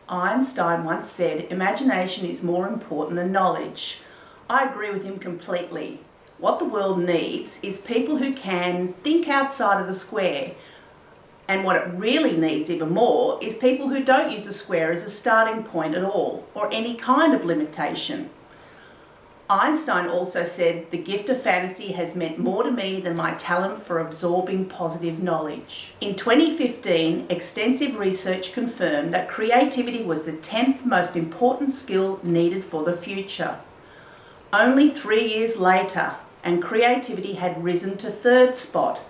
Einstein once said, "Imagination is more important than knowledge." I agree with him completely. What the world needs is people who can think outside of the square. And what it really needs even more is people who don't use the square as a starting point at all, or any kind of limitation. Einstein also said, "The gift of fantasy has meant more to me than my talent for absorbing positive knowledge." In 2015, extensive research confirmed that creativity was the 10th most important skill needed for the future. Only 3 years later, and creativity had risen to third spot.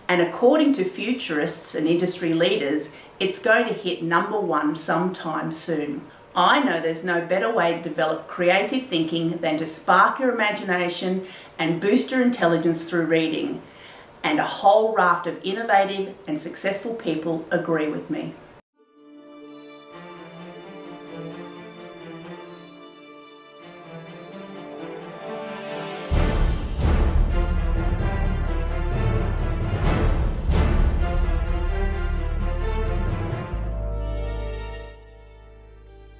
And according to futurists and industry leaders, it's going to hit number one sometime soon. I know there's no better way to develop creative thinking than to spark your imagination and boost your intelligence through reading. And a whole raft of innovative and successful people agree with me.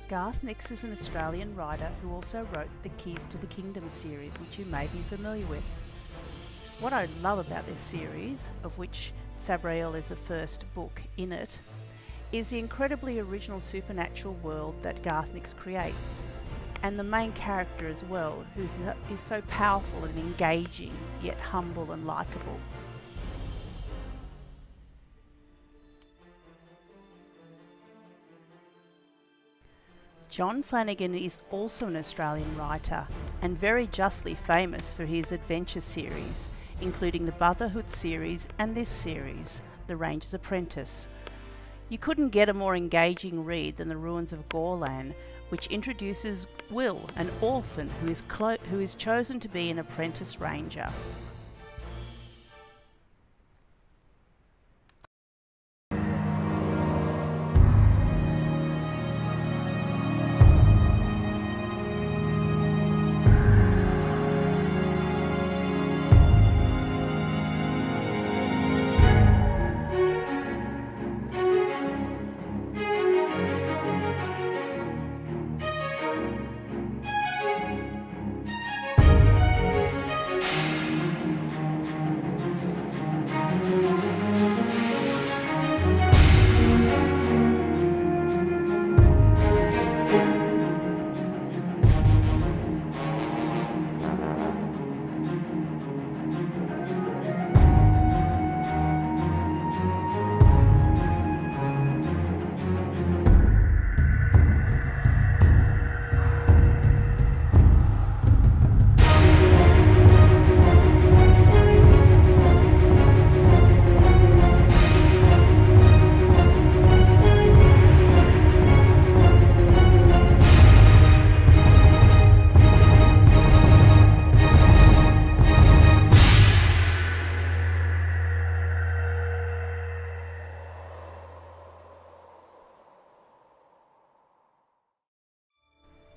Garth Nix is an Australian writer who also wrote the Keys to the Kingdom series, which you may be familiar with. What I love about this series, of which Sabriel is the first book in it, is the incredibly original supernatural world that Garth Nix creates, and the main character as well, who is so powerful and engaging, yet humble and likeable. John Flanagan is also an Australian writer and very justly famous for his adventure series, including the Brotherhood series and this series, The Ranger's Apprentice. You couldn't get a more engaging read than The Ruins of Gorlan, which introduces Will, an orphan who is chosen to be an apprentice ranger.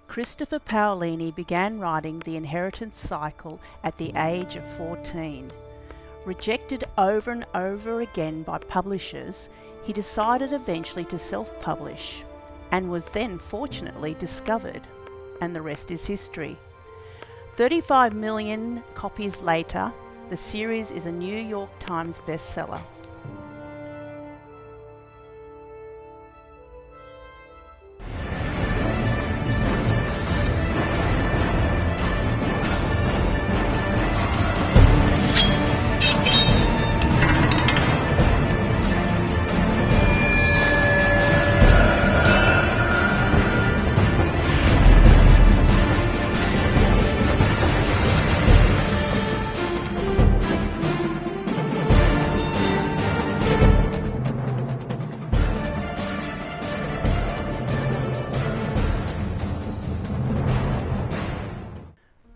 Christopher Paolini began writing The Inheritance Cycle at the age of 14. Rejected over and over again by publishers, he decided eventually to self-publish and was then fortunately discovered, and the rest is history. 35 million copies later, the series is a New York Times bestseller.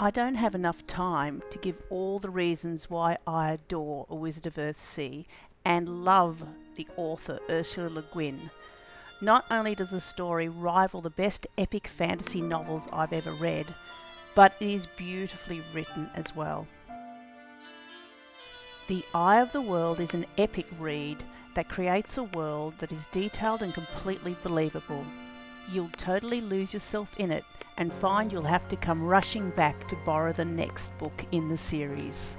I don't have enough time to give all the reasons why I adore A Wizard of Earthsea and love the author Ursula Le Guin. Not only does the story rival the best epic fantasy novels I've ever read, but it is beautifully written as well. The Eye of the World is an epic read that creates a world that is detailed and completely believable. You'll totally lose yourself in it and find you'll have to come rushing back to borrow the next book in the series.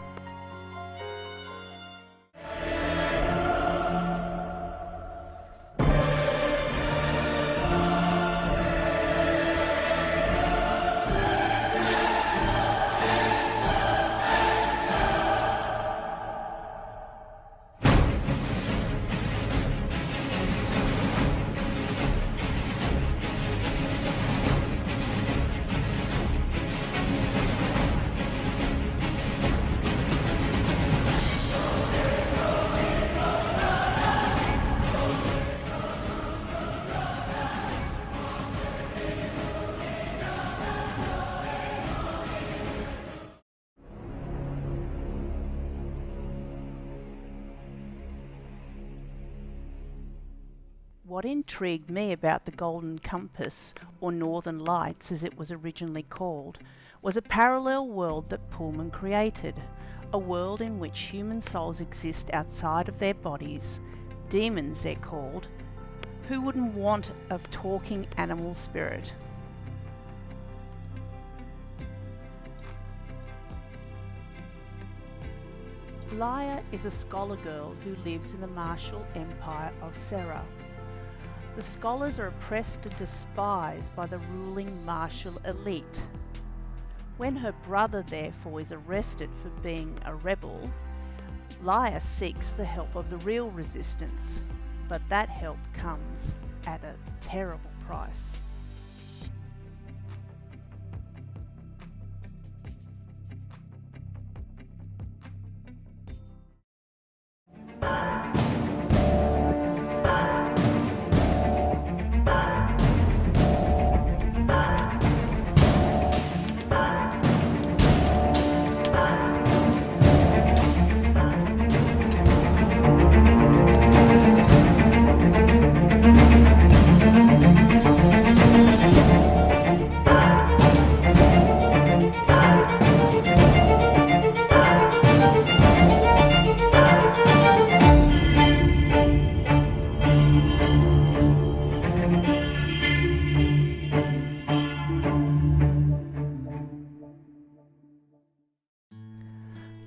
What intrigued me about the Golden Compass, or Northern Lights as it was originally called, was a parallel world that Pullman created, a world in which human souls exist outside of their bodies, demons they're called. Who wouldn't want a talking animal spirit? Laia is a scholar girl who lives in the martial empire of Serra. The scholars are oppressed and despised by the ruling martial elite. When her brother, therefore, is arrested for being a rebel, Laia seeks the help of the real resistance, but that help comes at a terrible price.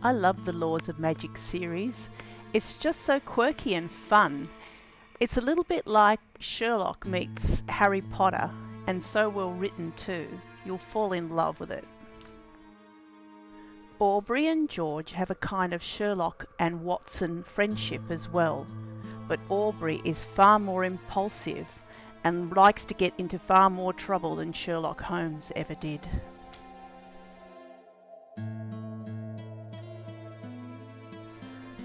I love the Laws of Magic series. It's just so quirky and fun. It's a little bit like Sherlock meets Harry Potter, and so well written too. You'll fall in love with it. Aubrey and George have a kind of Sherlock and Watson friendship as well, but Aubrey is far more impulsive and likes to get into far more trouble than Sherlock Holmes ever did.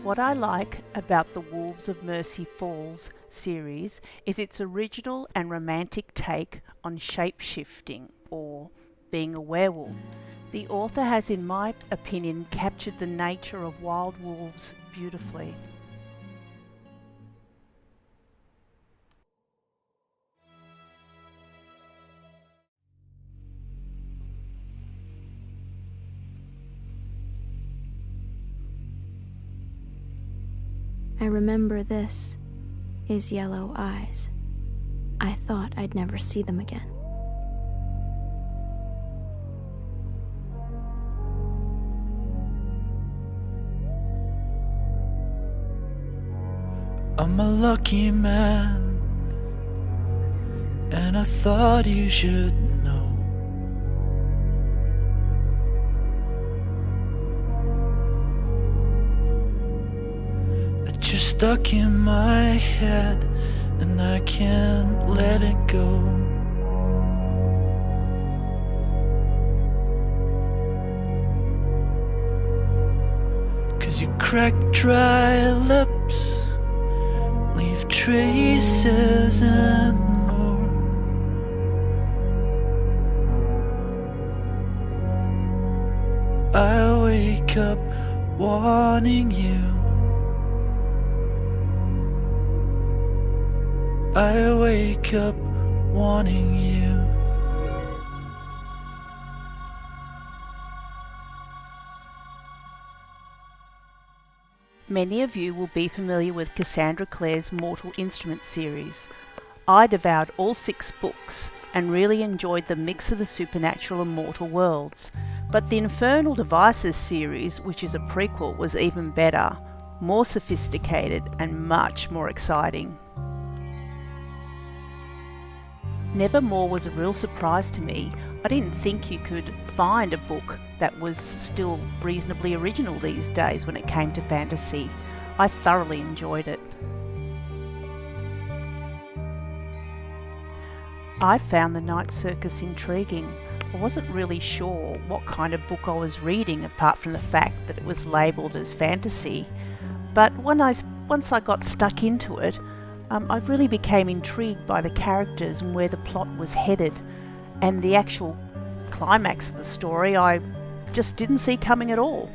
What I like about the Wolves of Mercy Falls series is its original and romantic take on shape-shifting, or being a werewolf. The author has, in my opinion, captured the nature of wild wolves beautifully. I remember this, his yellow eyes. I thought I'd never see them again. I'm a lucky man, and I thought you should know. That you're stuck in my head, and I can't let it go. Cause you crack dry lips, leave traces and more. I wake up wanting you. I wake up wanting you. Many of you will be familiar with Cassandra Clare's Mortal Instruments series. I devoured all 6 books and really enjoyed the mix of the supernatural and mortal worlds. But the Infernal Devices series, which is a prequel, was even better, more sophisticated and much more exciting. Nevermore was a real surprise to me. I didn't think you could find a book that was still reasonably original these days when it came to fantasy. I thoroughly enjoyed it. I found The Night Circus intriguing. I wasn't really sure what kind of book I was reading apart from the fact that it was labelled as fantasy. But once I got stuck into it, I really became intrigued by the characters and where the plot was headed, and the actual climax of the story I just didn't see coming at all.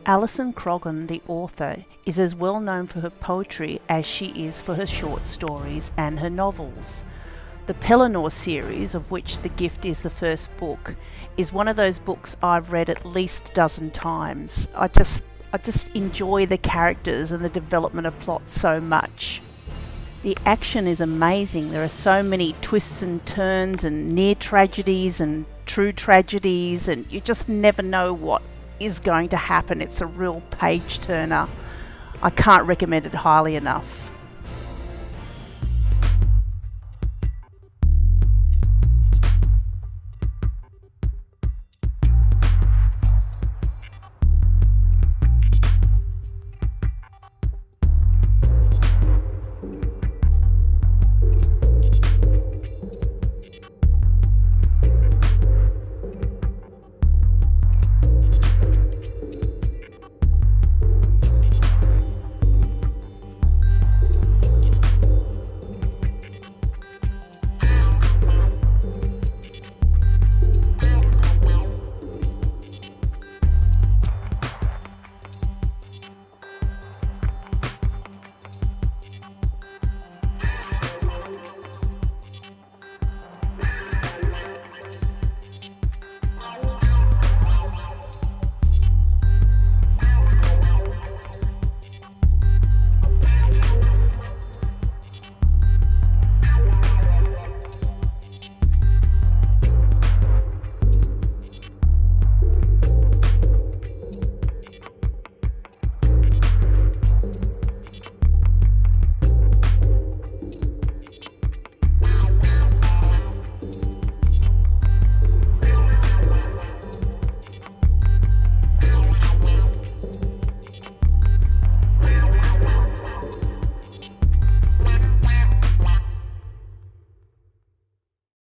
Alison Croggon, the author, is as well known for her poetry as she is for her short stories and her novels. The Pellinore series, of which The Gift is the first book, is one of those books I've read at least a dozen times. I just enjoy the characters and the development of plot so much. The action is amazing. There are so many twists and turns and near tragedies and true tragedies, and you just never know what is going to happen. It's a real page turner. I can't recommend it highly enough.